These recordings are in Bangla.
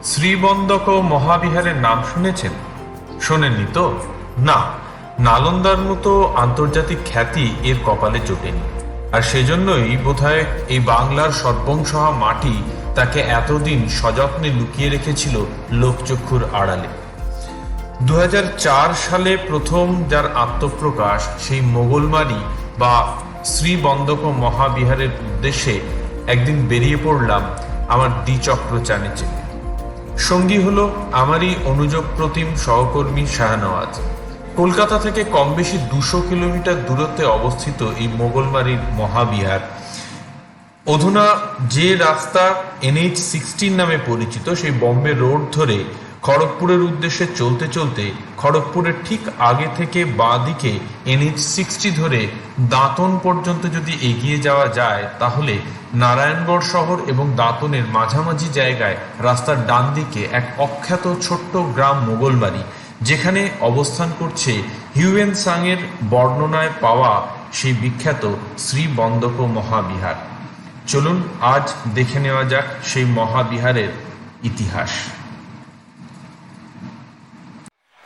শ্রীবন্দক মহাবিহারের নাম শুনেছেন? শোনেননি তো? না, নালন্দার মতো আন্তর্জাতিক খ্যাতি এর কপালে জোটেনি, আর সেজন্যই বোধহয় এই বাংলার সর্বংসহা মাটি তাকে এতদিন সযত্নে লুকিয়ে রেখেছিল লোকচক্ষুর আড়ালে। 2004 সালে প্রথম যার আত্মপ্রকাশ, সেই মোগলমারি বা শ্রীবন্দক মহাবিহারের উদ্দেশ্যে একদিন বেরিয়ে পড়লাম আমার দ্বিচক্রচানে চেপে। সঙ্গী হলো আমারই অনুযোগ প্রতিম সহকর্মী শাহনওয়াজ। কলকাতা থেকে কম বেশি 200 কিলোমিটার দূরত্বে অবস্থিত এই মোগলমারির মহাবিহার অধুনা যে রাস্তা NH-16 নামে পরিচিত, সেই বম্বে রোড ধরে খড়গপুরের উদ্দেশ্যে চলতে চলতে খড়গপুরের ঠিক আগে থেকে বাঁ দিকে NH-60 ধরে দাঁতন পর্যন্ত যদি এগিয়ে যাওয়া যায়, তাহলে নারায়ণগড় শহর এবং দাঁতনের মাঝামাঝি জায়গায় রাস্তার ডান দিকে এক অখ্যাত ছোট্ট গ্রাম মোগলবাড়ি, যেখানে অবস্থান করছে হিউয়েন সাংয়ের বর্ণনায় পাওয়া সেই বিখ্যাত শ্রীবন্দক মহাবিহার। চলুন আজ দেখে নেওয়া যাক সেই মহাবিহারের ইতিহাস।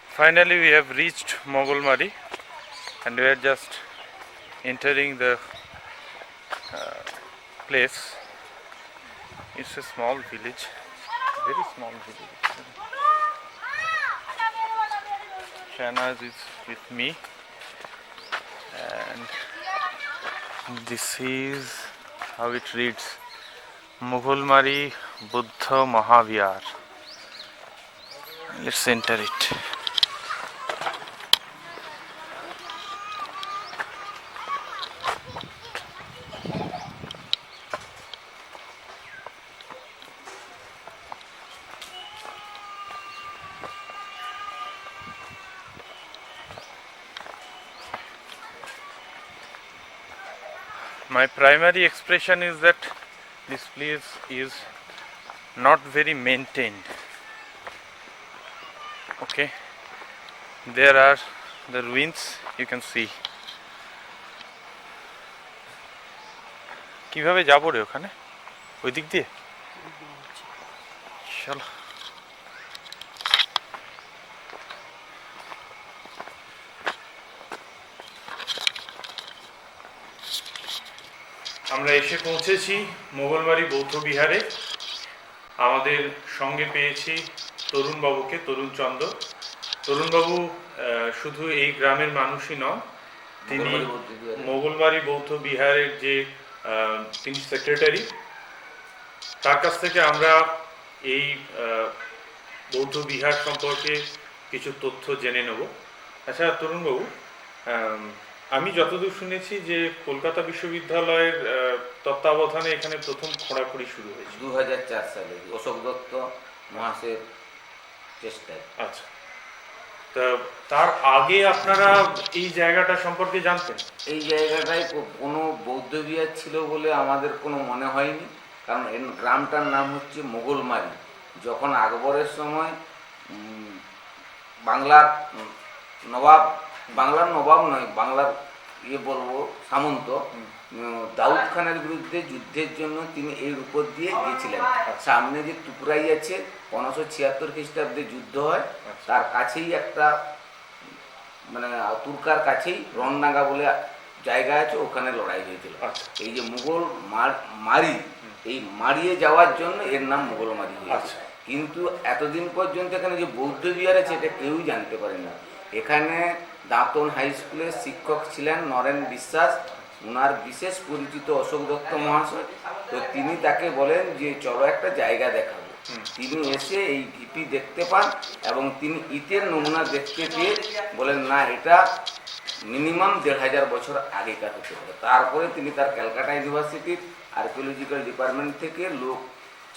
Finally, we have reached Mogolmari and we are just entering the place. It's a small village, very small village. Shahnaz is with me and this is how it reads: Mogolmari Buddha Mahavihar. Let's enter it. My primary expression is that this place is not very maintained. Okay, there are the ruins, you can see. কিভাবে যাবো রে ওখানে? ওই দিক দিয়ে চলো। আমরা এসে পৌঁছেছি মোগলবাড়ি বৌদ্ধ বিহারে। আমাদের সঙ্গে পেয়েছি তরুণবাবুকে, তরুণচন্দ্র। তরুণবাবু শুধু এই গ্রামের মানুষই নন, তিনি মোগলবাড়ি বৌদ্ধ বিহারের যে তিনি সেক্রেটারি। তার কাছ থেকে আমরা এই বৌদ্ধ বিহার সম্পর্কে কিছু তথ্য জেনে নেব। আচ্ছা তরুণবাবু, আমি যতদূর শুনেছি যে কলকাতা বিশ্ববিদ্যালয়ের তত্ত্বাবধানে এখানে প্রথম খোঁড়াখুড়ি শুরু হয়েছে 2004 সালে অশোক দত্ত মহাশয়ের চেষ্টায়। আচ্ছা, তা তার আগে আপনারা এই জায়গাটা সম্পর্কে জানতেন? এই জায়গাটায় কোনো বৌদ্ধ বিহার ছিল বলে আমাদের কোনো মনে হয়নি, কারণ এই গ্রামটার নাম হচ্ছে মোগলমারি। যখন আকবরের সময় বাংলার নবাব নয়, বাংলার বলবো সামন্ত দাউদ খানের বিরুদ্ধে যুদ্ধের জন্য তিনি এই উপর দিয়ে গিয়েছিলেন। সামনে যে টুকরাই আছে 1576 খ্রিস্টাব্দে যুদ্ধ হয়, তার কাছেই একটা মানে তুর্কার কাছেই রনডাঙ্গা বলে জায়গা আছে, ওখানে লড়াই হয়েছিল। এই যে মুঘল মারি, এই মারিয়ে যাওয়ার জন্য এর নাম মোগলমারি হয়েছে। কিন্তু এতদিন পর্যন্ত এখানে যে বৌদ্ধ বিহার আছে এটা কেউই জানতে পারে না। এখানে দাঁতন হাই স্কুলের শিক্ষক ছিলেন নরেন বিশ্বাস, ওনার বিশেষ পরিচিত অশোক দত্ত মহাশয়। তো তিনি তাকে বলেন যে চলো একটা জায়গা দেখাবো। তিনি এসে এই ঢিপি দেখতে পান এবং তিনি ইটের নমুনা দেখতে পেয়ে বলেন না, এটা মিনিমাম 1500 বছর আগেকার হতে পারে। তারপরে তিনি তার ক্যালকাটা ইউনিভার্সিটির আর্কিওলজিক্যাল ডিপার্টমেন্ট থেকে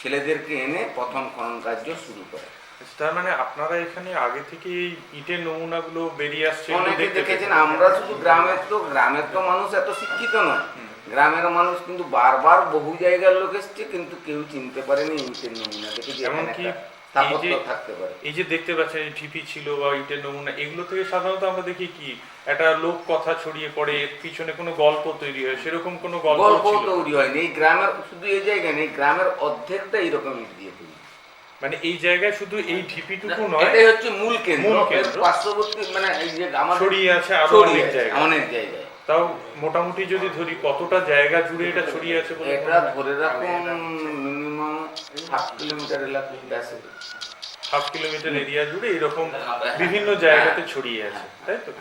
ছেলেদেরকে এনে প্রথম খনন কার্য শুরু করে। তার মানে আপনারা এখানে আগে থেকে এই ইটের নমুনাগুলো বেরিয়ে আসছে অনেকে দেখেছেন। আমরা শুধু গ্রামের তো মানুষ এত শিক্ষিত নয়, গ্রামের মানুষ কিন্তু বারবার বহু জায়গার লোক এসছে, কিন্তু কেউ চিনতে পারেনি ইটের নমুনা দেখে যে এমনকি থাকতে পারে। এই যে দেখতে পাচ্ছেন ঢিপি ছিল বা ইটের নমুনা, এগুলো থেকে সাধারণত আমরা দেখি কি একটা লোক কথা ছড়িয়ে পড়ে, পিছনে কোনো গল্প তৈরি হয়, সেরকম কোনো গল্প তৈরি হয়নি। এই গ্রামের শুধু এই জায়গায় নেই, গ্রামের অর্ধেকটা এইরকম ইট দিয়ে তৈরি। মানে এই জায়গায় শুধু এই ঢিপিটুকু নয়, এটাই হচ্ছে মূল কেন্দ্র। মূল এর কেন্দ্র। পার্শ্ববর্তী মানে এই যে আমাদের ছড়িয়ে আছে আরো ছড়িয়ে অনেক আছে জায়গায়। অনেক জায়গায়। তাও মোটামুটি যদি ধরি কতটা জায়গা জুড়ে এটা ছড়িয়ে আছে বলে এটা ধরে রাখুন মিনিমাম 1/2 কিলোমিটার এলাকা আছে। 1/2 কিলোমিটার এরিয়া জুড়ে এরকম বিভিন্ন জায়গাতে ছড়িয়ে আছে, তাই তো?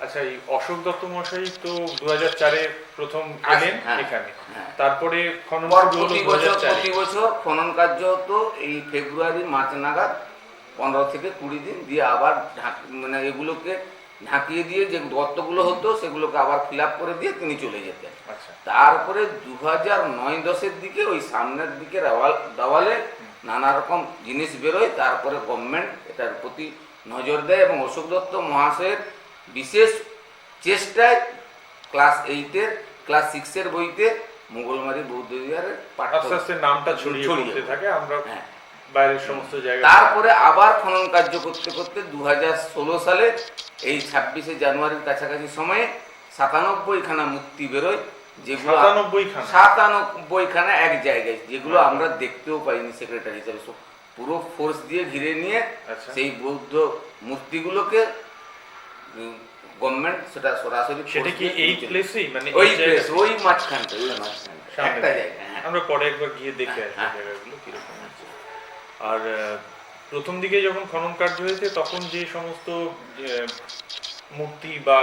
আচ্ছা, এই অশোক দত্ত মশাই তো 2004-এ প্রথম এলেন হ্যাঁ, এখানে, হ্যাঁ। তারপরে খনন পর শুরু হলো প্রতি বছর 2004-এ। খনন কার্য হতো এই ফেব্রুয়ারি মার্চ নাগাদ, 15 থেকে 20 দিন দিয়ে আবার মানে এগুলোকে ঢাকিয়ে দিয়ে যে গর্তগুলো হতো সেগুলোকে আবার ফিল আপ করে দিয়ে তিনি চলে যেতেন। আচ্ছা, তারপরে 2009-10-এর দিকে ওই সামনের দিকে দেওয়ালে নানা রকম জিনিস বেরোয়, তারপরে গভর্নমেন্ট এটার প্রতি নজর দেয় এবং অশোক দত্ত মহাশয়ের বিশেষ চেষ্টায় ক্লাস 8-এর ক্লাস 6-এর বইতে মোগলমারি বৌদ্ধ বিহারের আস্তে আস্তে নামটা ছড়িয়ে পড়তে থাকে, আমরা হ্যাঁ। বাইরের সমস্ত জায়গায়। তারপরে আবার খনন কার্য করতে করতে 2016 সালে এই 26শে জানুয়ারির কাছাকাছি সময়ে 97খানা মূর্তি বেরোয়, যেগুলো 97খানা এক জায়গায়, যেগুলো আমরা দেখতেও পাইনি সেক্রেটারি হিসেবে। পুরো ফোর্স দিয়ে ঘিরে নিয়ে আচ্ছা। সেই বৌদ্ধ মূর্তিগুলোকে গভর্নমেন্ট সেটা সরাসরি সেটা কি এই প্লেসেই, মানে ওই এই প্লেস জায়গায়? ওই মাঝখানটা সামনে একটা জায়গা। হ্যাঁ। আমরা পরে একবার গিয়ে দেখে আসবো হ্যাঁ। জায়গাগুলো কিরকম আছে। আর প্রথম দিকে যখন খনন কার্য হয়েছে তখন যে সমস্ত মূর্তি বা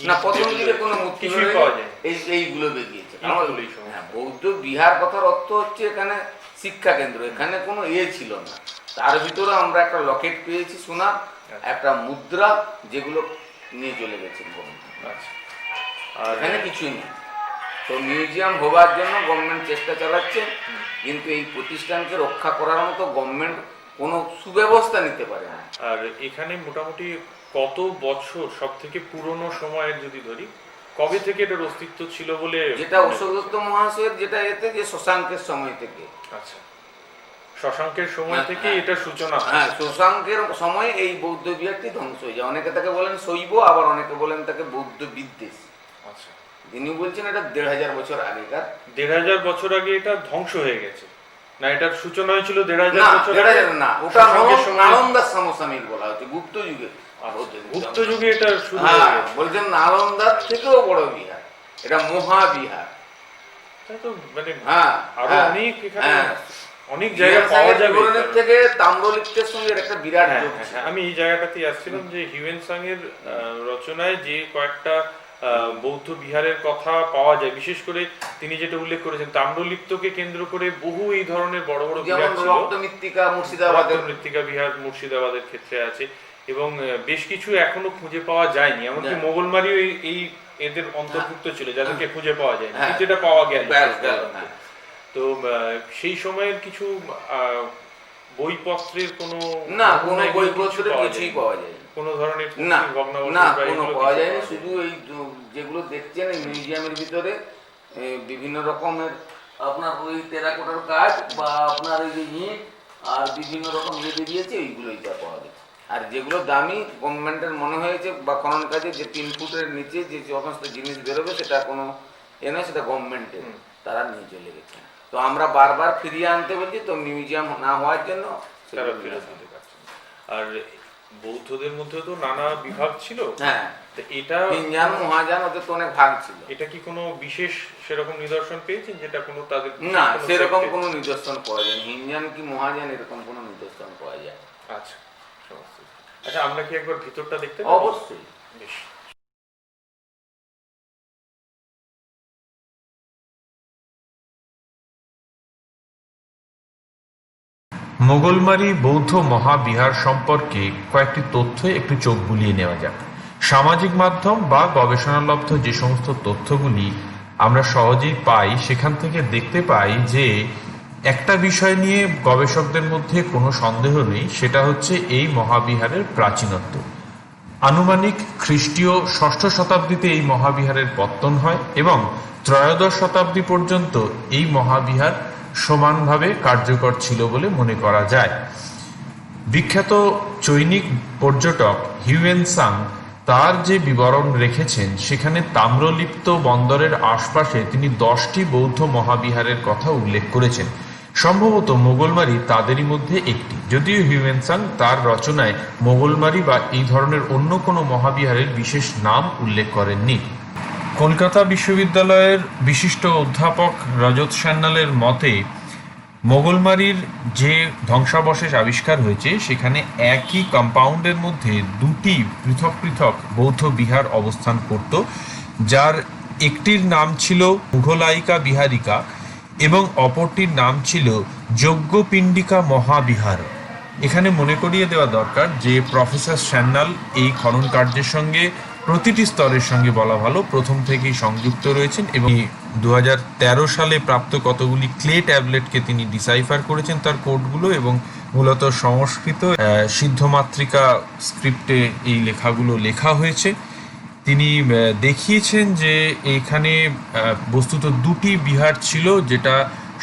না, প্রথম দিকে কোনো মূর্তি কিছুই বেরোয়নি, পাওয়া যায় এইগুলো বেরিয়েছে। এইগুলোই সমস্ত। হ্যাঁ, বৌদ্ধ বিহার কথার অর্থ হচ্ছে এখানে শিক্ষা কেন্দ্র, এখানে কোনো ছিল না। তার ভিতরে আমরা একটা লকেট পেয়েছি সোনা, একটা মুদ্রা, যেগুলো নিয়ে চলে গেছে। আচ্ছা, আর এখানে কিছুই নেই। তো মিউজিয়াম হবার জন্য গভর্নমেন্ট চেষ্টা চালাচ্ছে, কিন্তু এই প্রতিষ্ঠানকে রক্ষা করার মতো গভর্নমেন্ট কোনো সুব্যবস্থা নিতে পারে না। আর এখানে মোটামুটি কত বছর, সব থেকে পুরনো সময়ের যদি ধরি, কবে থেকে এটার অস্তিত্ব ছিল বলে? যেটা অশোক দত্ত মহাশয়ের যেটা এতে যে শশাঙ্কের সময় থেকে। আচ্ছা, শশাঙ্কের সময় হ্যাঁ, থেকে হ্যাঁ। এটা সূচনা হয়। হ্যাঁ, শশাঙ্কের সময় এই বৌদ্ধ বিহারটি ধ্বংস হয়ে যায়। অনেকে তাকে বলেন শৈব, আবার অনেকে বলেন তাকে বৌদ্ধ বিদ্বেষ। আচ্ছা, তিনি বলছেন এটা 1500 বছর আগেকার। 1500 বছর আগে এটা ধ্বংস হয়ে গেছে, না এটার সূচনা হয়েছিল 1500 না, বছর আগে? 1500 না, ওটা শশাঙ্কের সময়। নালন্দার সমসাময়িক বলা হচ্ছে, গুপ্ত যুগে। গুপ্ত যুগে এটা শুরু হয়ে হ্যাঁ, গেছে। বলছেন নালন্দার থেকেও বড় বিহার, এটা মহাবিহার। তাই তো, মানে হ্যাঁ, আরো হ্যাঁ, অনেক এখানে হ্যাঁ। অনেক জায়গা পাওয়া যাবে। বিবরণের থেকে তাম্রলিপ্তের সঙ্গে এর একটা বিরাট হ্যাঁ, যোগ হ্যাঁ, ছিল। হ্যাঁ, আমি এই জায়গাটাতেই আসছিলাম যে হিউয়েন সাং এর রচনায় যে কয়েকটা বৌদ্ধ বিহারের কথা পাওয়া যায়, বিশেষ করে তিনি যেটা উল্লেখ করেছেন তাম্রলিপ্তকে কেন্দ্র করে বহু এই ধরনের বড় বড় যেমন বিহার ছিল। রক্তমৃত্তিকা মুর্শিদাবাদের, মৃত্তিকা বিহার মুর্শিদাবাদের ক্ষেত্রে আছে, এবং বেশ কিছু এখনো খুঁজে পাওয়া যায়নি, এমনকি মোগলমারিও এই এদের অন্তর্ভুক্ত ছিল যাদেরকে খুঁজে পাওয়া যায়নি, হ্যাঁ। যেটা পাওয়া গেল। হ্যাঁ। তো সেই সময়ের কিছু বইপত্রের কোনো না, নমুনা কোনো এগুলো বইপত্রে পাওয়া কিছুই যায়নি? পাওয়া যায় কোনো ধরনের না, ভগ্নাবশেষ না, বা কোনো এগুলো পাওয়া কিছু যায়নি। পাওয়া শুধু এই যেগুলো দেখছেন এই মিউজিয়ামের ভিতরে বিভিন্ন রকমের আপনার ওই টেরাকোটার কাজ বা আপনার ওই যে ইট আর বিভিন্ন রকম যে বেরিয়েছে ওইগুলোই যা পাওয়া গেছে। আর যেগুলো দামি গভর্নমেন্টের মনে হয়েছে বা খনন কাজে যে 3 ফুটের নিচে যে সমস্ত জিনিস বেরোবে সেটা কোনো নয়, সেটা গভর্নমেন্টের, তারা নিয়ে চলে গেছে। তো আমরা বারবার ফিরিয়ে আনতে বলছি, তো মিউজিয়াম না হওয়ার জন্য তারা ফেরত দিতে পারছে না। আর বৌদ্ধদের মধ্যে তো নানা বিভাগ ছিল। হ্যাঁ, তো এটা হিনজান মহাযান ওদের তো অনেক ভাগ ছিল। এটা কি কোনো বিশেষ সেরকম নিদর্শন পেয়েছেন যেটা কোনো তাদের না, কোনো সেরকম sector? কোনো নিদর্শন পাওয়া যায় হিনজান কি মহাযান এরকম কোনো নিদর্শন পাওয়া যায়। আচ্ছা, সমস্ত। আচ্ছা, আমরা কি একবার ভিতরটা দেখতে পারি? অবশ্যই। বেশ। মোগলমারি বৌদ্ধ মহাবিহার সম্পর্কে কয়েকটি তথ্যে একটু চোখ বুলিয়ে নেওয়া যাক। সামাজিক মাধ্যম বা গবেষণালব্ধ যে সমস্ত তথ্যগুলি আমরা সহজেই পাই, সেখান থেকে দেখতে পাই যে একটা বিষয় নিয়ে গবেষকদের মধ্যে কোনো সন্দেহ নেই, সেটা হচ্ছে এই মহাবিহারের প্রাচীনত্ব। আনুমানিক খ্রিস্টীয় 6ষ্ঠ শতাব্দীতে এই মহাবিহারের পত্তন হয় এবং ত্রয়োদশ শতাব্দী পর্যন্ত এই মহাবিহার সমানভাবে কার্যকর ছিল বলে মনে করা যায়। বিখ্যাত চৈনিক পর্যটক হিউয়েন সাং তার যে বিবরণ রেখেছেন, সেখানে তাম্রলিপ্ত বন্দরের আশপাশে তিনি 10টি বৌদ্ধ মহাবিহারের কথা উল্লেখ করেছেন। সম্ভবত মোগলমারি তাদেরই মধ্যে একটি, যদিও হিউয়েনসাং তার রচনায় মোগলমারি বা এই ধরনের অন্য কোনো মহাবিহারের বিশেষ নাম উল্লেখ করেননি। কলকাতা বিশ্ববিদ্যালয়ের বিশিষ্ট অধ্যাপক রজত সান্যালের মতে মোগলমারির যে ধ্বংসাবশেষ আবিষ্কার হয়েছে সেখানে একই কম্পাউন্ডের মধ্যে দুটি পৃথক পৃথক বৌদ্ধ বিহার অবস্থান করত, যার একটির নাম ছিল মুঘলাইকা বিহারিকা এবং অপরটির নাম ছিল যজ্ঞপিণ্ডিকা মহাবিহার। এখানে মনে করিয়ে দেওয়া দরকার যে প্রফেসর সান্যাল এই খনন কার্যের সঙ্গে প্রতিটি স্তরের সঙ্গে বলা ভালো প্রথম থেকেই সংযুক্ত রয়েছেন এবং 2013 সালে প্রাপ্ত কতগুলি ক্লে ট্যাবলেটকে তিনি ডিসাইফার করেছেন তার কোডগুলো, এবং মূলত সংস্কৃত সিদ্ধমাতৃকা স্ক্রিপ্টে এই লেখাগুলো লেখা হয়েছে। তিনি দেখিয়েছেন যে এখানে বস্তুত দুটি বিহার ছিল, যেটা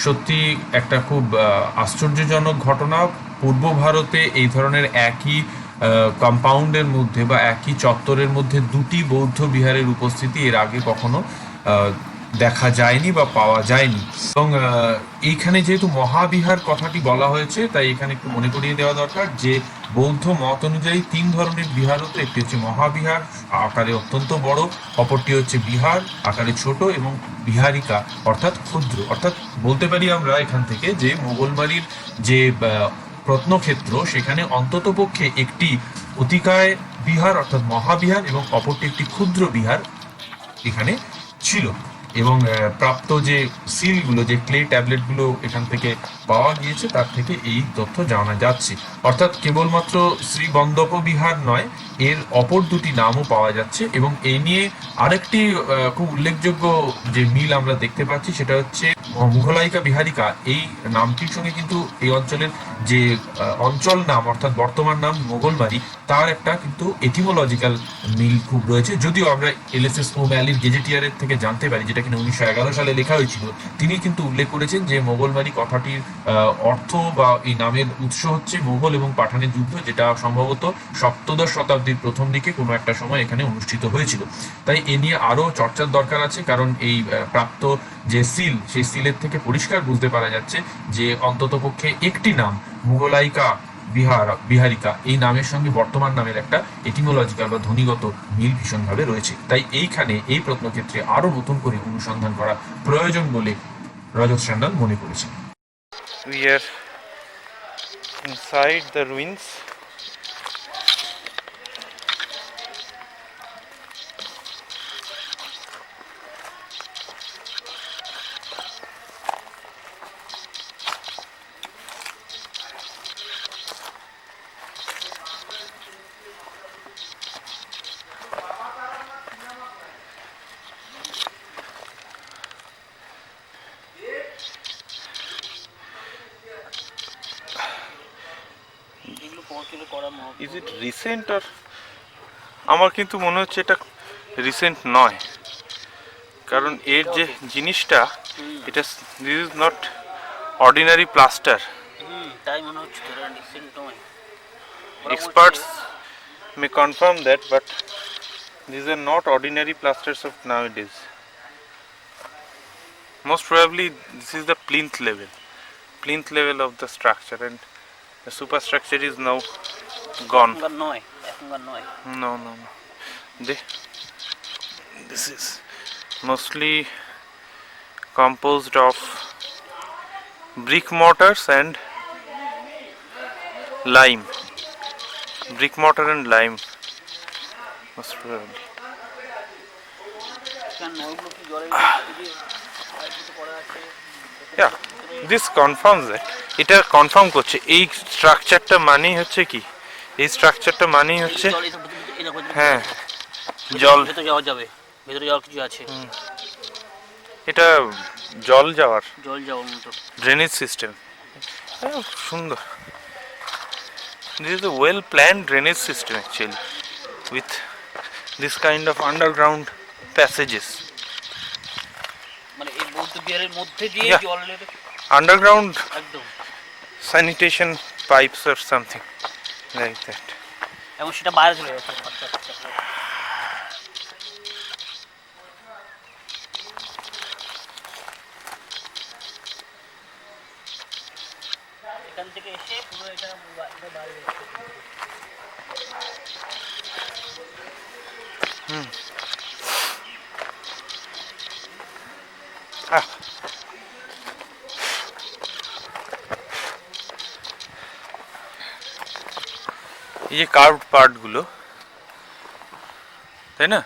সত্যি একটা খুব আশ্চর্যজনক ঘটনা। পূর্ব ভারতে এই ধরনের একই কম্পাউন্ডের মধ্যে বা একই চত্বরের মধ্যে দুটি বৌদ্ধ বিহারের উপস্থিতি এর আগে কখনো দেখা যায়নি বা পাওয়া যায়নি। এবং এইখানে যেহেতু মহাবিহার কথাটি বলা হয়েছে তাই এখানে একটু মনে করিয়ে দেওয়া দরকার যে বৌদ্ধ মত অনুযায়ী তিন ধরনের বিহার হতো। একটি হচ্ছে মহাবিহার, আকারে অত্যন্ত বড়; অপরটি হচ্ছে বিহার, আকারে ছোট; এবং বিহারিকা অর্থাৎ ক্ষুদ্র। অর্থাৎ বলতে পারি আমরা এখান থেকে যে মোগলবাড়ির যে প্রত্নক্ষেত্র সেখানে অন্ততপক্ষে একটি অতিকায় বিহার অর্থাৎ মহাবিহার এবং অপরটি একটি ক্ষুদ্র বিহার এখানে ছিল। এবং প্রাপ্ত যে সিলগুলো, যে ক্লে ট্যাবলেটগুলো এখান থেকে পাওয়া গিয়েছে তার থেকে এই তথ্য জানা যাচ্ছে। অর্থাৎ কেবলমাত্র শ্রীবন্দপ বিহার নয়, এর অপর দুটি নামও পাওয়া যাচ্ছে। এবং এই নিয়ে আরেকটি খুব উল্লেখযোগ্য যে মিল আমরা দেখতে পাচ্ছি সেটা হচ্ছে মুঘলাইকা বিহারিকা। এই নামটির সঙ্গে কিন্তু এই অঞ্চলের যে অঞ্চল নাম অর্থাৎ বর্তমান নাম মোগলবাড়ি, তার একটা কিন্তু এটিমোলজিক্যাল মিল খুব রয়েছে। যদিও আমরা এলএসএস ওম্যালির গেজেটিয়ারের থেকে জানতে পারি, যেটা কিনা 1911 সালে লেখা হয়েছিল, তিনি কিন্তু উল্লেখ করেছেন যে মোগলবাড়ি কথাটির অর্থ বা এই নামের উৎস হচ্ছে মোগল এবং পাঠানের যুদ্ধ, যেটা সম্ভবত সপ্তদশ শতাব্দীর প্রথম দিকে কোনো একটা সময় এখানে অনুষ্ঠিত হয়েছিল। তাই এ নিয়ে আরও চর্চার দরকার আছে, কারণ এই প্রাপ্ত যে সিল, সেই সিলের থেকে পরিষ্কার বুঝতে পারা যাচ্ছে যে অন্ততপক্ষে একটি নাম মুঘলাইকা বিহারিকা এই নামের সঙ্গে বর্তমান নামের একটা এটিমোলজিক্যাল বা ধ্বনিগত মিল ভীষণভাবে রয়েছে। তাই এইখানে এই প্রত্নক্ষেত্রে আরো নতুন করে অনুসন্ধান করা প্রয়োজন বলে রজত সান্যাল মনে করেছেন। We are inside the ruins. Is it recent or? আমার কিন্তু মনে হচ্ছে এটা রিসেন্ট নয়, কারণ এর যে জিনিসটা, এটা this is not ordinary plaster. তাই মনে হচ্ছে তোরা রিসেন্ট নয়। Experts may confirm that, but these are not ordinary plasters of nowadays. Most probably this is the plinth level of the structure, and the superstructure is now gone. এখনকার নয়, এখনকার নয়। No. This is mostly composed of brick mortars and lime. Brick mortar and lime, most probably. কেন ওগুলো কি জলের দিয়ে পাইপে পড়া আছে? Yeah, this confirms that. এটা কনফার্ম করছে এই স্ট্রাকচারটা মানেই হচ্ছে কি, এই স্ট্রাকচারটা মানেই হচ্ছে হ্যাঁ জল ভেতরে যাওয়া যাবে, ভেতরে যাওয়ার কিছু আছে। এটা জল যাওয়ার মতো ড্রেনেজ সিস্টেম। সুন্দর। This is a well planned drainage system actually, with this kind of underground passages. মানে এই বৌদ্ধ বিহারের মধ্যে দিয়ে জলের underground একদম sanitation pipes or something like that. এবং সেটা বাইরে চলে যাচ্ছে। এখান থেকে এসে পুরো এটা বাইরে এসছে। এই যে কার্ভড পার্টগুলো, তাই না?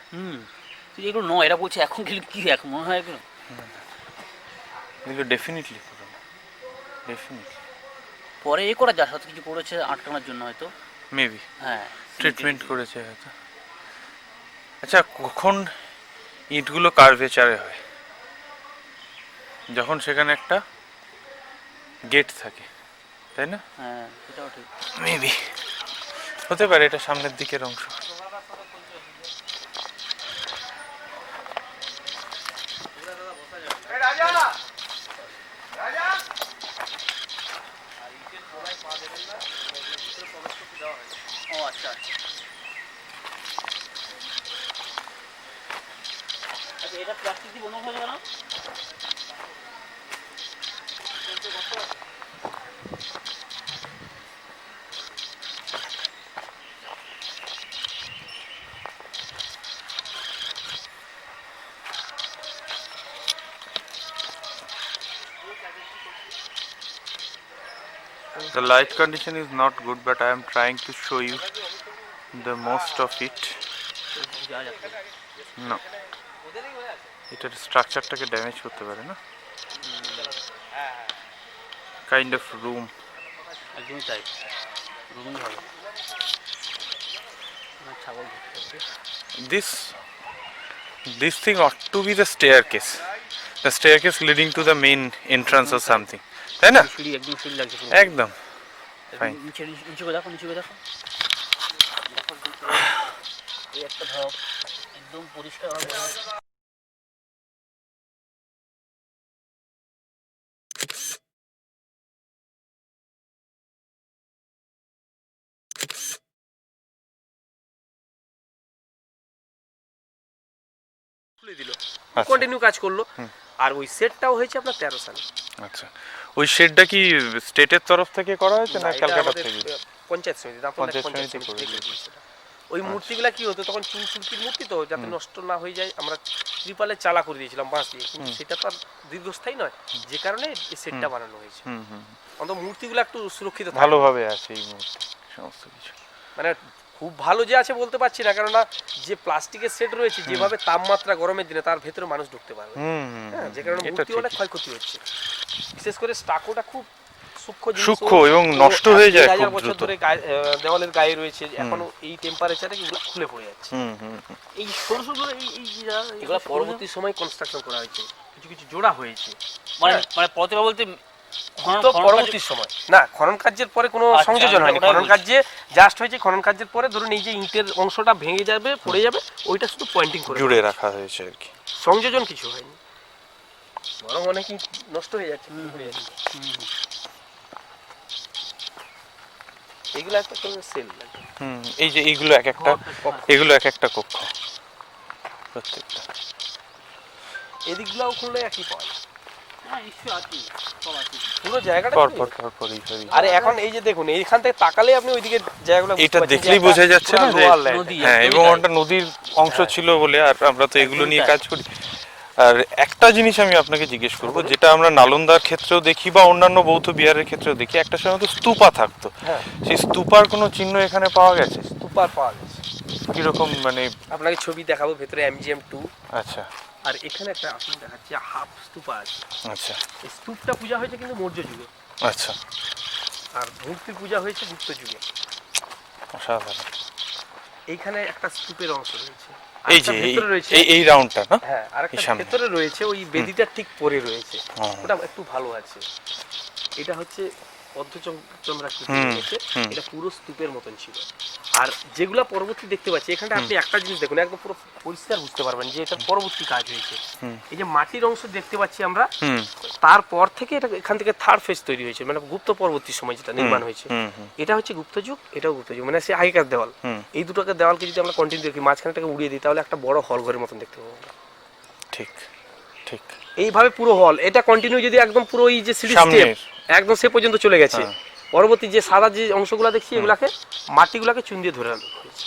তুই এগুলো নয়, এটা বলছে এখন গেলে কি এখন মনে হয় এগুলো এগুলো ডেফিনেটলি পুরনো, ডেফিনেটলি। পরে এ করা যার সাথে কিছু করেছে আটকানোর জন্য হয়তো, মেবি হ্যাঁ ট্রিটমেন্ট করেছে হয়তো। আচ্ছা, কখন ইটগুলো কার্ভেচারে হয়? যখন সেখানে একটা গেট থাকে, তাই না? হ্যাঁ সেটাও ঠিক। মেবি হতে পারে এটা সামনের দিকের অংশ। ও আচ্ছা আচ্ছা। আচ্ছা এটা প্লাস্টিক দিয়ে বন্ধ হয়ে গেল। The light condition is not good, but I am trying to show you the most of it. যা যাচ্ছে No, এটার স্ট্রাকচারটাকে ড্যামেজ করতে পারে না, কাইন্ড অফ রুম। একদমই তাই, রুমই হবে। ছাগল ধরতে This thing ought to be the staircase leading to the main entrance or something, তাই না? সিঁড়ি একদম সিঁড়ি লাগছে পুরো। একদম fine. নিচে নিচে করে দেখো, নিচে করে দেখো। এই একটা ধাপ একদম পরিষ্কার হবে। খুলে দিল, আচ্ছা। কন্টিনিউ কাজ করলো। আর ওই সেটটাও হয়েছে আপনার 13 সালে। আচ্ছা, ওই শেডটা কি স্টেটের তরফ থেকে করা হয়েছে না এটা ক্যালকাটা আমাদের থেকে? পঞ্চায়েত সমিতি, দাঁতন পঞ্চায়েত পঞ্চায়েত সমিতি সমিতি করে থেকে দিয়েছে। দিয়েছে। ওই মূর্তিগুলা কি হতো তখন, চুনচুরকির মূর্তি তো, যাতে নষ্ট না হয়ে যায় আমরা ত্রিপালে চালা করে দিয়েছিলাম বাঁশ দিয়ে, কিন্তু সেটা তো আর দীর্ঘস্থায়ী নয়, যে কারণে এই সেটটা বানানো হয়েছে। অন্তত মূর্তিগুলো একটু সুরক্ষিত থাকে। ভালোভাবে আছে এই মুহূর্তে সমস্ত কিছু। মানে খুব ভালো যে আছে বলতে পারছি না, কেননা যে প্লাস্টিকের সেট রয়েছে, যেভাবে তাপমাত্রা গরমের দিনে তার ভেতরে মানুষ ঢুকতে পারবে, হ্যাঁ, যে কারণে এটা মূর্তি ঠিক। অনেক ক্ষয়ক্ষতি হচ্ছে। বিশেষ করে স্টাকোটা খুব সূক্ষ্ম জিনিস, সূক্ষ্ম ও- এবং ও নষ্ট হয়ে যায় 2000 খুব বছর দ্রুত। ধরে দেওয়ালের গায়ে রয়েছে, এখনো এই টেম্পারেচারে এগুলো খুলে পড়ে যাচ্ছে। এই সরু সরু এগুলো পরবর্তী সময় কনস্ট্রাকশন করা হয়েছে, কিছু কিছু জোড়া হয়েছে। মানে মানে প্রতিভা বলতে তো পরবর্তী সময় না, খনন কার্যের পরে কোনো আচ্ছা, সংযোজন হয়নি। ওটাই খনন বলছি। কার্যে জাস্ট হয়েছে, খনন কার্যের পরে ধরুন এই যে ইটের অংশটা ভেঙে যাবে, পড়ে যাবে, ওইটা শুধু পয়েন্টিং করে জুড়ে রাখা হয়েছে আর কি। সংযোজন কিছু হয়নি, বরং অনেক ইট নষ্ট হয়ে যাচ্ছে, হয়ে যাচ্ছে। এগুলো একটা কোনো সেল লাগে। এই যে এইগুলো এক একটা, এগুলো এক একটা কক্ষ প্রত্যেকটা। এদিকগুলোও খুললে একই পাওয়া যায়। হ্যাঁ নিশ্চয়ই আছে, সব আছে। পুরো জায়গাটা পর খুলে পর যাবে। পর পর এই সবই। আরে এখন এই যে দেখুন, এইখান থেকে তাকালে আপনি ওইদিকে জায়গাগুলো বুঝতে এটা পারছেন যে দেখলেই একটা বোঝা যাচ্ছে না পুরা যে lower land। নদী। হ্যাঁ, একদমই এবং তাই। ওটা নদীর অংশ ছিল বলে, আর আমরা তো এগুলো একদমই নিয়ে তাই। কাজ করি। আর একটা জিনিস আমি আপনাকে জিজ্ঞেস করবো, যেটা আমরা নালন্দার ক্ষেত্রেও দেখি বা অন্যান্য বৌদ্ধ বিহারের ক্ষেত্রেও দেখি, একটা সময় তো স্তূপা থাকতো, হ্যাঁ, সেই স্তূপার কোনো চিহ্ন এখানে পাওয়া গেছে? স্তূপার পাওয়া গেছে। কিরকম মানে? আপনাকে ছবি দেখাবো, ভেতরে MGM2, আচ্ছা আর এখানে একটা আপনি দেখাচ্ছি হাফ স্তূপা আছে। আচ্ছা এই স্তূপটা পূজা হয়েছে কিন্তু মৌর্য যুগে, আচ্ছা, আর মূর্তি পূজা হয়েছে গুপ্ত যুগে। অসাধারণ। এইখানে একটা স্তূপের অংশ রয়েছে, এই আরেকটা যে ভেতরে রয়েছে। এই রাউন্ডটা না? হ্যাঁ, আর একটা এই সামনে। ভেতরে রয়েছে, ওই বেদিটা ঠিক পরে রয়েছে, হুম। ওটা একটু ভালো আছে। এটা হচ্ছে অর্ধচন্দ্রাকৃতি রয়েছে, এটা পুরো স্তূপের মতন ছিল। আর যেগুলা পরবর্তী দেখতে পাচ্ছি, এখানটা আপনি একটা জিনিস দেখুন, একদম পুরো পরিষ্কার বুঝতে পারবেন যে এটা পরবর্তী কাজ হয়েছে। এই যে মাটির অংশ দেখতে পাচ্ছি আমরা, তারপর থেকে এটা এখান থেকে থার্ড ফেজ তৈরি হয়েছে, মানে গুপ্ত পরবর্তী সময় যেটা নির্মাণ হয়েছে। এটা হচ্ছে গুপ্ত যুগ, এটাও গুপ্ত যুগ, মানে সে আগেকার দেওয়াল। এই দুটোকে দেওয়ালকে যদি আমরা কন্টিনিউ দেখি, মাঝখানটাকে উড়িয়ে দিই, তাহলে একটা বড় হল ঘরের মতন দেখতে পাবো আমরা। ঠিক ঠিক। এইভাবে পুরো হল, এটা কন্টিনিউ যদি একদম পুরো এই যে সিঁড়ি সামনের। স্টেপ একদম সে পর্যন্ত চলে গেছে, পরবর্তী যে সাদা যে অংশগুলো দেখছি এগুলাকে মাটিগুলাকে চুন দিয়ে ধরে আনা হয়েছে।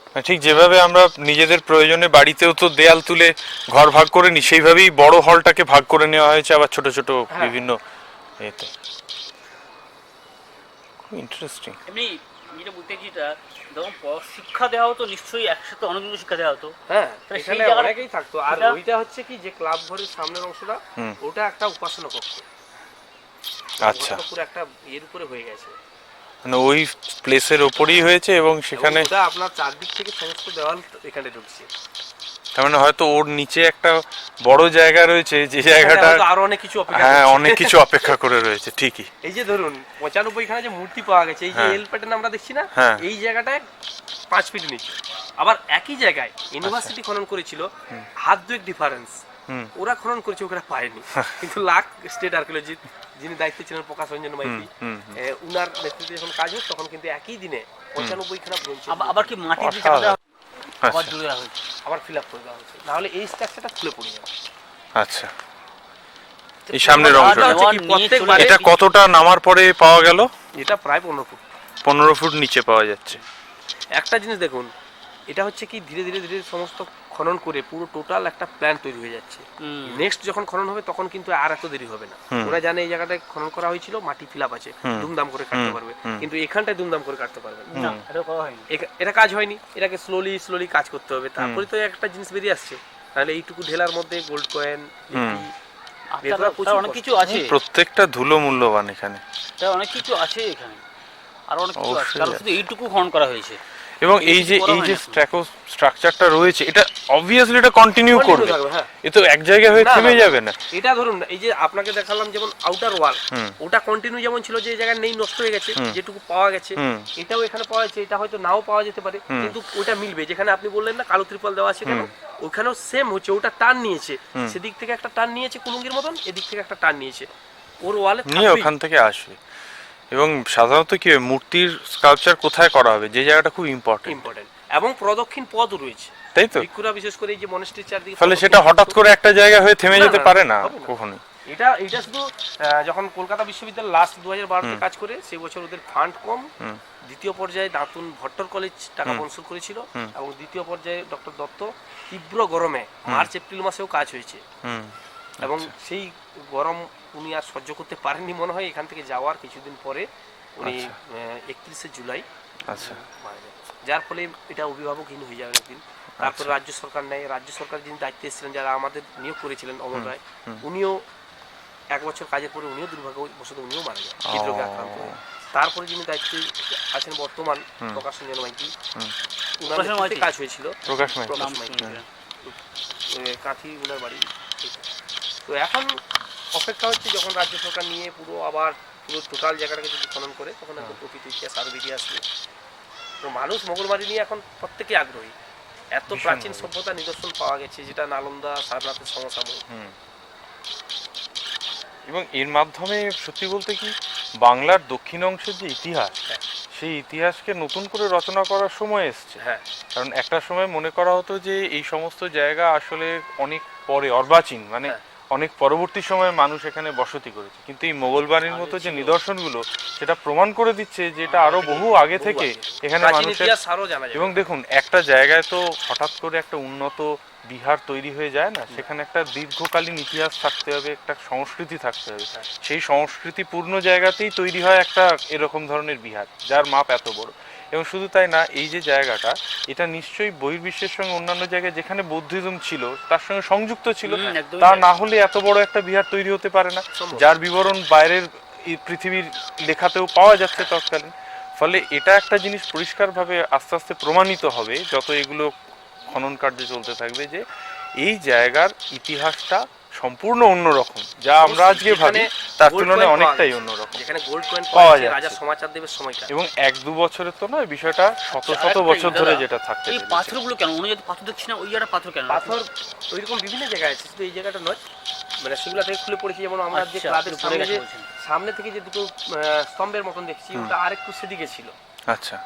আচ্ছা, ঠিক যেভাবে আমরা নিজেদের প্রয়োজনে বাড়িতেও তো দেয়াল তুলে ঘর ভাগ করে নি, সেইভাবেই বড় হলটাকে ভাগ করে নেওয়া হয়েছে আবার ছোট ছোট বিভিন্ন এতে। খুব ইন্টারেস্টিং। এমনি যেটা বলতে যেটা যখন শিক্ষা দেওয়া হতো নিশ্চয়ই একসাথে অনেকগুলো শিক্ষা দেওয়া হতো। হ্যাঁ, তাহলে এখানে সেই জায়গাটা- অনেকেই থাকতো। আর এটা- ওইটা হচ্ছে কি যে ক্লাব ঘরের সামনের অংশটা ওটা একটা উপাসনা কক্ষ। আচ্ছা, ওটা পুরো একটা এর উপরে হয়ে গেছে, মানে ওই প্লেসের ওপরেই হয়েছে এবং সেখানে এবং ওটা আপনার চারদিক থেকে সমস্ত দেওয়াল এখানে ঢুকছে। তার মানে হয়তো ওর নিচে একটা বড় জায়গা রয়েছে যে জায়গাটা হয়তো আরো অনেক কিছু অপেক্ষা হ্যাঁ করছে। অনেক কিছু অপেক্ষা করে রয়েছে। ঠিকই। এই যে ধরুন 95 খানে যে মূর্তি পাওয়া গেছে, এই যে হ্যাঁ। এল প্যাটার্ন আমরা দেখছি না, হ্যাঁ। এই জায়গাটায় 5 ফিট নিচে। আবার একই জায়গায় ইউনিভার্সিটি খনন করেছিল, হাত দুয়েক ডিফারেন্স। হুম। ওরা খনন করেছে, ওরা পায়নি। কিন্তু লাখ স্টেট আর্কিওলজি যিনি দায়িত্বে ছিলেন প্রকাশ রঞ্জন মাইতি, উনার নেতৃত্বে যখন কাজ হোক তখন কিন্তু একই দিনে 95 খানা ব্রোঞ্জ আবার কি মাটির দিয়ে চাপা দেওয়া হতো? আবার আচ্ছা জুড়ে দেওয়া হতো। আবার ফিল আপ করে দেওয়া হয়েছে, নাহলে এই স্ট্রাকচারটা খুলে পড়ে যাবে। আচ্ছা, এই সামনের আর অংশটা হচ্ছে কি নিয়ে প্রত্যেকবারে এটা কতটা নামার পরে পাওয়া গেল? এটা প্রায় 15 ফুট। 15 ফুট নিচে পাওয়া যাচ্ছে। একটা জিনিস দেখুন, এটা হচ্ছে কি ধীরে ধীরে ধীরে সমস্ত খনন করে পুরো টোটাল একটা প্ল্যান তৈরি হয়ে যাচ্ছে। হুম। নেক্সট যখন খনন হবে তখন কিন্তু আর এত দেরি হবে না। ওরা জানে এই জায়গাটায় খনন করা হয়েছিল, মাটি ফিলাপ আছে, দুমদাম করে কাটতে পারবে। কিন্তু এখানটায় দুমদাম করে কাটতে পারবে না। না, এটা করা হয়নি। এটা কাজ হয়নি, এটাকে স্লোলি স্লোলি কাজ করতে হবে, তারপরে তো একটা জিনিস বেরিয়ে আসছে। তাহলে এইটুকু ঢেলার মধ্যে গোল্ড কয়েন, আর বের করা তার প্রচুর অনেক কষ্ট। কিছু আছে, প্রত্যেকটা ধুলো মূল্যবান এখানে। তার অনেক কিছু আছে এখানে, আর অনেক কিছু আছে, অবশ্যই কারণ আছে। শুধু এইটুকু খনন করা হয়েছে। এবং এই যে করা এই যে হয়নি এখন। স্ট্রাকচারটা রয়েছে এটা অবভিয়াসলি এটা কন্টিনিউ Continue করবে। থাকবে, হ্যাঁ। এ তো এক জায়গায় হয়ে না, থেমে না, না। যাবে না। এটা ধরুন এই যে আপনাকে দেখালাম যেমন আউটার ওয়াল, ওটা কন্টিনিউ যেমন ছিল, যে জায়গায় নেই নষ্ট হয়ে গেছে, যেটুকু পাওয়া গেছে এটাও এখানে পাওয়া যাচ্ছে। এটা হয়তো নাও পাওয়া যেতে পারে, কিন্তু ওটা মিলবে। যেখানে আপনি বললেন না কালো ত্রিপল দেওয়া আছে কেন, ওখানেও সেম হচ্ছে, ওটা টান নিয়েছে, সেদিক থেকে একটা টান নিয়েছে কুলুঙ্গির মতন, এদিক থেকে একটা টান নিয়েছে, ওর ওয়ালে নিয়ে ওখান থেকে আসবে। এবং সাধারণত কি হয়, মূর্তির স্কাল্পচার কোথায় করা হবে, যে জায়গাটা খুব ইম্পর্টেন্ট, ইম্পর্টেন্ট। এবং প্রদক্ষিণ পথও রয়েছে, তাই তো? ভিক্ষুরা বিশেষ করে এই যে মনেস্ট্রির চারদিকে ফলে প্রদক্ষিণ সেটা হঠাৎ পথ- করে একটা জায়গা হয়ে থেমে না, যেতে না, পারে না হবে না। কখনোই। এটা শুধু যখন কলকাতা বিশ্ববিদ্যালয় লাস্ট 2012 কাজ করে, সেই বছর ওদের ফান্ড কম, দ্বিতীয় পর্যায়ে দাঁতুন ভট্টর কলেজ টাকা মনসুর করেছিল, এবং দ্বিতীয় পর্যায়ে ডক্টর দত্ত তীব্র গরমে মার্চ এপ্রিল মাসেও কাজ হয়েছে, এবং সেই গরম উনি আর সহ্য করতে পারেননি মনে হয়। এখান থেকে যাওয়ার কিছুদিন পরে উনি 31শে জুলাই আচ্ছা, মারা যান, যার ফলে এটা অভিভাবকহীন হয়ে যাবে একদিন। তারপরে রাজ্য সরকার নেয়, রাজ্য সরকার যিনি দায়িত্বে এসেছিলেন, যারা আমাদের নিয়োগ করেছিলেন অমর রায়, উনিও 1 বছর কাজের পরে উনিও দুর্ভাগ্যবশত উনিও মারা যান হৃদরোগে আক্রান্ত হয়ে। তারপরে যিনি দায়িত্বে আছেন বর্তমান প্রকাশ রঞ্জন মাইতি, উনার প্রকাশ নেতৃত্বে মাইতি? কাজ হয়েছিল। প্রকাশ মাইতি। প্রকাশ নাম মাইতি, শুনেছিলাম। কাঁথি উনার বাড়ি। তো এখন অপেক্ষা হচ্ছে যখন রাজ্য সরকার নিয়ে পুরো আবার পুরো টোটাল জায়গাটাকে যদি খনন করে, তখন একটা প্রকৃত ইতিহাস আরো বেরিয়ে আসবে। তো মানুষ মোগলবাড়ি নিয়ে এখন প্রত্যেকেই আগ্রহী। এত প্রাচীন সভ্যতা নিদর্শন পাওয়া গেছে, যেটা নালন্দা সারনাথের সমসাময়িক। এবং এর মাধ্যমে সত্যি বলতে কি বাংলার দক্ষিণ অংশের যে ইতিহাস, সেই ইতিহাসকে নতুন করে রচনা করার সময় এসছে। হ্যাঁ, কারণ একটা সময় মনে করা হতো যে এই সমস্ত জায়গা আসলে অনেক পরে অর্বাচীন, মানে অনেক পরবর্তী সময়ে মানুষ এখানে বসতি করেছে, কিন্তু এই মোগলবাড়ির মতো যে নিদর্শনগুলো সেটা প্রমাণ করে দিচ্ছে যে এটা আরো বহু আগে থেকে এখানে প্রাচীন মানুষের। ইতিহাস আরো জানা যায়। এবং দেখুন একটা জায়গায় তো হঠাৎ করে একটা উন্নত বিহার তৈরি হয়ে যায় না, সেখানে একটা দীর্ঘকালীন ইতিহাস থাকতে হবে, একটা সংস্কৃতি থাকতে হবে। সেই সংস্কৃতিপূর্ণ জায়গাতেই তৈরি হয় একটা এরকম ধরনের বিহার যার মাপ এত বড়। এবং শুধু তাই না, এই যে জায়গাটা এটা নিশ্চয়ই বহির্বিশ্বের সঙ্গে অন্যান্য জায়গায় যেখানে বৌদ্ধিজম ছিল তার সঙ্গে সংযুক্ত ছিল, একদমই তা তাই। না হলে এত বড় একটা বিহার তৈরি হতে পারে না, যার বিবরণ বাইরের এই পৃথিবীর লেখাতেও পাওয়া যাচ্ছে তৎকালীন। ফলে এটা একটা জিনিস পরিষ্কারভাবে আস্তে আস্তে প্রমাণিত হবে যত এগুলো খনন কার্য চলতে থাকবে, যে এই জায়গার ইতিহাসটা সম্পূর্ণ অন্যরকম, যা আমরা আজকে ভাবি তার তুলনায় অনেকটাই অন্যরকম যেখানে গোল্ড কয়েন পাওয়া পাওয়া যাচ্ছে। রাজা সমাচার দেবের সময়কার। এবং 1-2 বছরের তো নয়, বিষয়টা শত শত বছর ধরে যেটা থাকতে এই চলেছে। পাথরগুলো কেন অন্য যদি পাথর দেখছি না, ওই জায়গাটা পাথর কেন? পাথর ওইরকম বিভিন্ন জায়গায় আছে, শুধু এই জায়গাটা নয়, মানে সেগুলো থেকে খুলে পড়েছে। যেমন আমরা যে আচ্ছা, ক্লাবের উপরে সামনে গেছে যে বলছেন। সামনে থেকে যে দুটো স্তম্ভের মতন দেখছি, ওটা আরেকটু সেদিকে ছিল। আচ্ছা,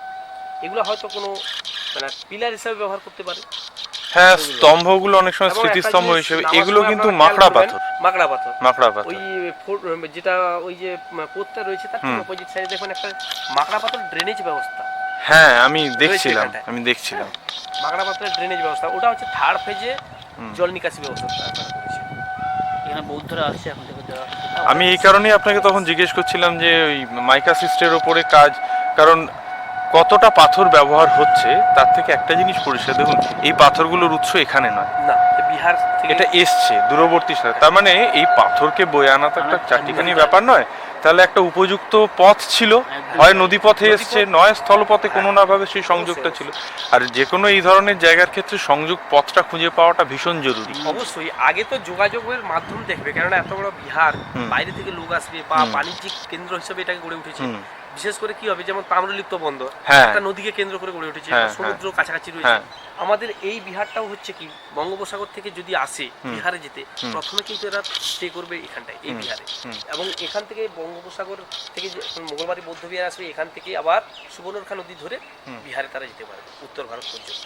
এগুলো হয়তো কোনো মানে পিলার হিসাবে ব্যবহার করতে পারে। হ্যাঁ, স্তম্ভগুলো অনেক সময় এবং স্মৃতিস্তম্ভ একটা জিনিস হিসেবে, নামার এগুলো সময় কিন্তু আপনারা মাকড়া খেয়াল করবেন, পাথর। মাকড়া পাথর। মাকড়া পাথর। ওই যেটা ওই যে পোতটা রয়েছে তার ঠিক অপোজিট সাইডে দেখবেন একটা মাকড়া পাথর ড্রেনেজ ব্যবস্থা। হ্যাঁ, আমি দেখছিলাম। এখানটায়। মাকড়া পাথরের ড্রেনেজ ব্যবস্থা, ওটা হচ্ছে থার্ড ফেজে জল নিকাশি ব্যবস্থা তারা করেছে। এখানে বৌদ্ধরা আসছে এখন থেকে দেওয়া। আমি এই কারণেই আপনাকে তখন জিজ্ঞেস করছিলাম যে ওই মাইকা সিস্টের ওপরে কাজ, কারণ কতটা পাথর ব্যবহার হচ্ছে তার থেকে একটা জিনিস পরিষ্কার, দেখুন এই পাথরগুলোর উৎস এখানে নয়, না, বিহার থেকে এটা এসছে দূরবর্তী সাথে, তার মানে এই পাথরকে বয়ে আনা তো একটা চারটিখানি ব্যাপার নয়, তাহলে একটা উপযুক্ত পথ ছিল, হয় নদী পথে এসছে নয় স্থলপথে কোনো না ভাবে সেই সংযোগটা ছিল। আর যে কোনো এই ধরনের জায়গার ক্ষেত্রে সংযোগ পথটা খুঁজে পাওয়াটা ভীষণ জরুরি। অবশ্যই আগে তো যোগাযোগের মাধ্যম দেখবে, কেননা এত বড় বিহার, বাইরে থেকে লোক আসবে বা বাণিজ্যিক কেন্দ্র হিসেবে এটাকে গড়ে উঠেছে। বিশেষ করে কি হবে, যেমন তাম্রলিপ্ত বন্দর একটা নদীকে কেন্দ্র করে গড়ে উঠেছে, সমুদ্র কাছাকাছি রয়েছে। আমাদের এই বিহারটাও হচ্ছে কি বঙ্গোপসাগর থেকে যদি আসে বিহারে যেতে, প্রথমে কিন্তু এরা স্টে করবে এখানটায়, এই বিহারে। এবং এখান থেকে বঙ্গোপসাগর থেকে মোগলবাড়ি বৌদ্ধ বিহার আসবে, এখান থেকে আবার সুবর্ণরেখা নদী ধরে বিহারে তারা যেতে পারে উত্তর ভারত পর্যন্ত।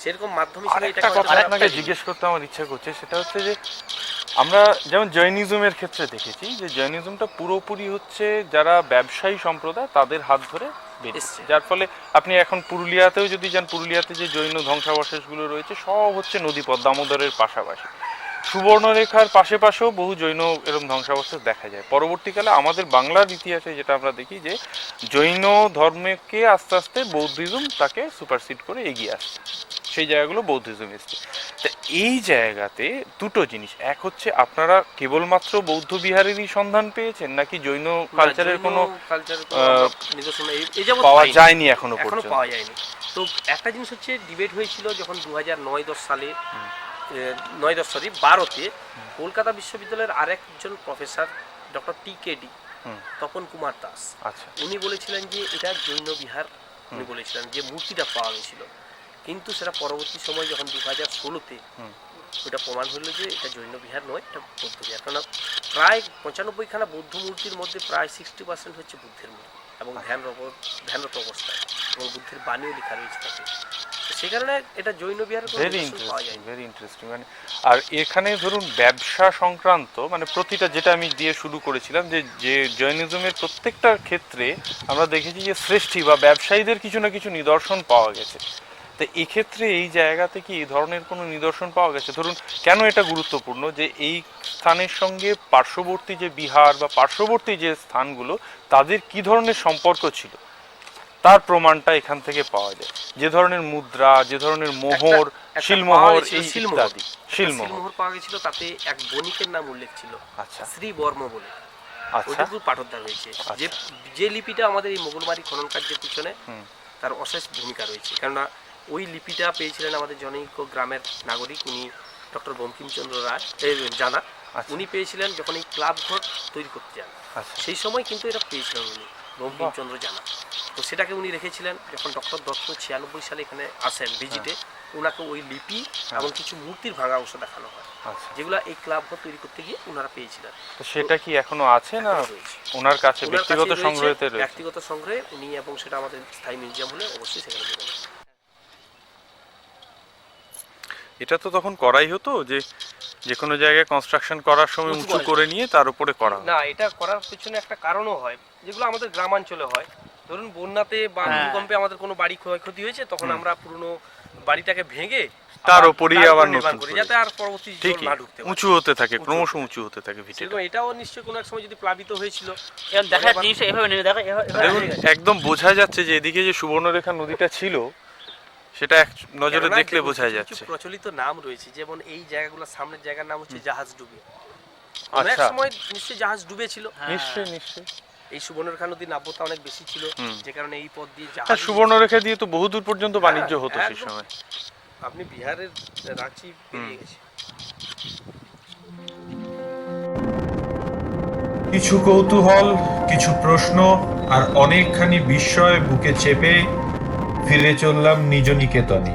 সেরকম মাধ্যম হিসেবে একটা কথা আপনাকে জিজ্ঞেস করতে আমার ইচ্ছা করছে, সেটা হচ্ছে যে আমরা যেমন জৈনিজমের ক্ষেত্রে দেখেছি যে জৈনিজমটা পুরোপুরি হচ্ছে যারা ব্যবসায়ী সম্প্রদায় তাদের হাত ধরে বেরিয়েছে, যার ফলে আপনি এখন পুরুলিয়াতেও যদি যান, পুরুলিয়াতে যে জৈন ধ্বংসাবশেষগুলো রয়েছে সব হচ্ছে নদীপথ দামোদরের পাশাপাশি। সুবর্ণরেখার পাশেও বহু জৈন এরকম ধ্বংসাবশেষ দেখা যায়। পরবর্তীকালে আমাদের বাংলার ইতিহাসে যেটা আমরা দেখি যে জৈন ধর্মকে আস্তে আস্তে বৌদ্ধিজম তাকে সুপারসিড করে এগিয়ে আসছে, সেই জায়গাগুলো বৌদ্ধিজম এসছে। তা এই জায়গাতে দুটো জিনিস, এক হচ্ছে আপনারা কেবলমাত্র বৌদ্ধ বিহারেরই সন্ধান পেয়েছেন নাকি জৈন কালচারের কোনো পাওয়া যায়নি এখনো পর্যন্ত? পাওয়া যায়নি। তো একটা জিনিস হচ্ছে ডিবেট হয়েছিল যখন 2009-10 সালে 12-তে কলকাতা বিশ্ববিদ্যালয়ের আরেকজন professor doctor TKD Tapan Kumar Das, আচ্ছা, উনি বলেছিলেন যে এটা জৈন বিহার, উনি বলেছিলেন যে মূর্তিটা পাওয়া গেছিল। কিন্তু সেটা পরবর্তী সময় যখন 2016-তে ওটা প্রমাণ হলো যে এটা জৈন বিহার নয়, এটা বৌদ্ধ বিহার। কারণ প্রায় 95খানা বৌদ্ধ মূর্তির মধ্যে প্রায় 60% হচ্ছে বুদ্ধের মূর্তি এবং ধ্যানরত অবস্থায়, এবং বুদ্ধের বাণীও লেখা রয়েছে তাতে। সেই কারণে এটা জৈন বিহারের ভেরি ইন্টারেস্টিং। মানে আর এখানে ধরুন ব্যবসা সংক্রান্ত মানে প্রতিটা, যেটা আমি দিয়ে শুরু করেছিলাম যে জৈনিজমের প্রত্যেকটা ক্ষেত্রে আমরা দেখেছি যে শ্রেষ্ঠী বা ব্যবসায়ীদের কিছু না কিছু নিদর্শন পাওয়া গেছে। তো এক্ষেত্রে এই জায়গাতে কি এই ধরনের কোনো নিদর্শন পাওয়া গেছে? ধরুন কেন এটা গুরুত্বপূর্ণ যে এই স্থানের সঙ্গে পার্শ্ববর্তী যে বিহার বা পার্শ্ববর্তী যে স্থানগুলো তাদের কি ধরনের সম্পর্ক ছিল তার প্রমাণটা এখান থেকে পাওয়া যায়। যে ধরনের মুদ্রা, যে ধরনের মোহর, শিলমোহর, এই ইত্যাদি। শিলমোহর পাওয়া গেছিল, তাতে এক বণিকের নাম উল্লেখ ছিল, আচ্ছা, শ্রী বর্ম বলে। ওটা খুব পাঠোদ্ধার হয়েছে। যে লিপিটা আমাদের এই মোগলবাড়ি খনন কার্যের পিছনে তার অশেষ ভূমিকা রয়েছে, কেননা ওই লিপিটা পেয়েছিলেন আমাদের জনৈক গ্রামের নাগরিক, উনি ডক্টর বঙ্কিমচন্দ্র রায় জানা। উনি পেয়েছিলেন যখন এই ক্লাব ঘর তৈরি করতে যান, সেই সময় কিন্তু এটা পেয়েছিলেন উনি, বঙ্কিমচন্দ্র জানা। তো সেটাকে উনি রেখেছিলেন। যখন ডক্টর দত্ত 96 সালে এখানে আসেন ভিজিটে, ওনাকে ওই লিপি এবং কিছু মূর্তির ভাঙা অংশ দেখানো হয়, যেগুলো এই ক্লাব ঘর তৈরি করতে গিয়ে ওনারা পেয়েছিলেন। তো সেটা কি এখনো আছে না ওনার কাছে ব্যক্তিগত সংগ্রহেতে রয়েছে? ব্যক্তিগত সংগ্রহে উনি, এবং সেটা আমাদের স্থায়ী মিউজিয়াম হলে অবশ্যই সেখানে দেবেন। এটা তো তখন করাই হতো যে কোনো জায়গায় কনস্ট্রাকশন করার সময় উঁচু করে নিয়ে তার উপরে করা না, এটা করার পিছনে একটা কারণও হয়, যেগুলো আমাদের গ্রামাঞ্চলে হয়। ধরুন বন্যাতে বা ভূমিকম্পে আমাদের কোনো বাড়ি ক্ষয়ক্ষতি হয়েছে, তখন আমরা পুরনো বাড়িটাকে ভেঙে তার উপরেই আবার নতুন করি, যাতে আর পরবর্তী জল না ঢুকতে পারে, উঁচু হতে থাকে, ক্রমশ উঁচু হতে থাকে ভিটেটা। এটাও নিশ্চয়ই কোনো এক সময় যদি প্লাবিত হয়েছিল, দেখা জিনিসটা এভাবে নেই, দেখা দেখুন একদম বোঝা যাচ্ছে যে এদিকে যে সুবর্ণরেখা নদীটা ছিল সেটা এক নজরে দেখলে বোঝা যাচ্ছে। প্রচলিত নাম রয়েছে, যেমন এই জায়গাগুলোর সামনের জায়গার নাম হচ্ছে জাহাজ ডুবে। অনেক সময় নিশ্চয়ই জাহাজ ডুবে ছিল, নিশ্চয়ই। এই সুবর্ণরেখা নদীর নাব্যতা অনেক বেশি ছিল, যে কারণে এই পথ দিয়ে জাহাজ, সুবর্ণরেখা দিয়ে তো বহুদূর পর্যন্ত বাণিজ্য হতো সেই সময়। আপনি বিহারের রাঁচি পেরিয়ে গেছে। কিছু কৌতূহল, কিছু প্রশ্ন আর অনেকখানি বিস্ময় বুকে চেপে ফিরে চললাম নিজ নিকেতনে।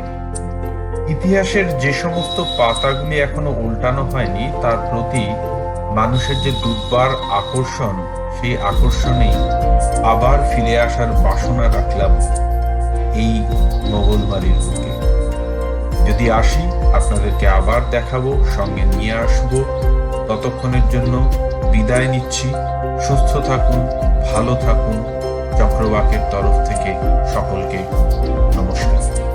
ইতিহাসের যে সমস্ত পাতাগুলি এখনো উল্টানো হয়নি তার প্রতি মানুষের যে দুর্বার আকর্ষণ, সেই আকর্ষণেই আবার ফিরে আসার বাসনা রাখলাম এই মোগলবাড়ির বুকে। যদি আসি আপনাদেরকে আবার দেখাবো, সঙ্গে নিয়ে আসবো। ততক্ষণের জন্য বিদায় নিচ্ছি। সুস্থ থাকুন, ভালো থাকুন। চক্রবাকের তরফ থেকে সকলকে নমস্কার।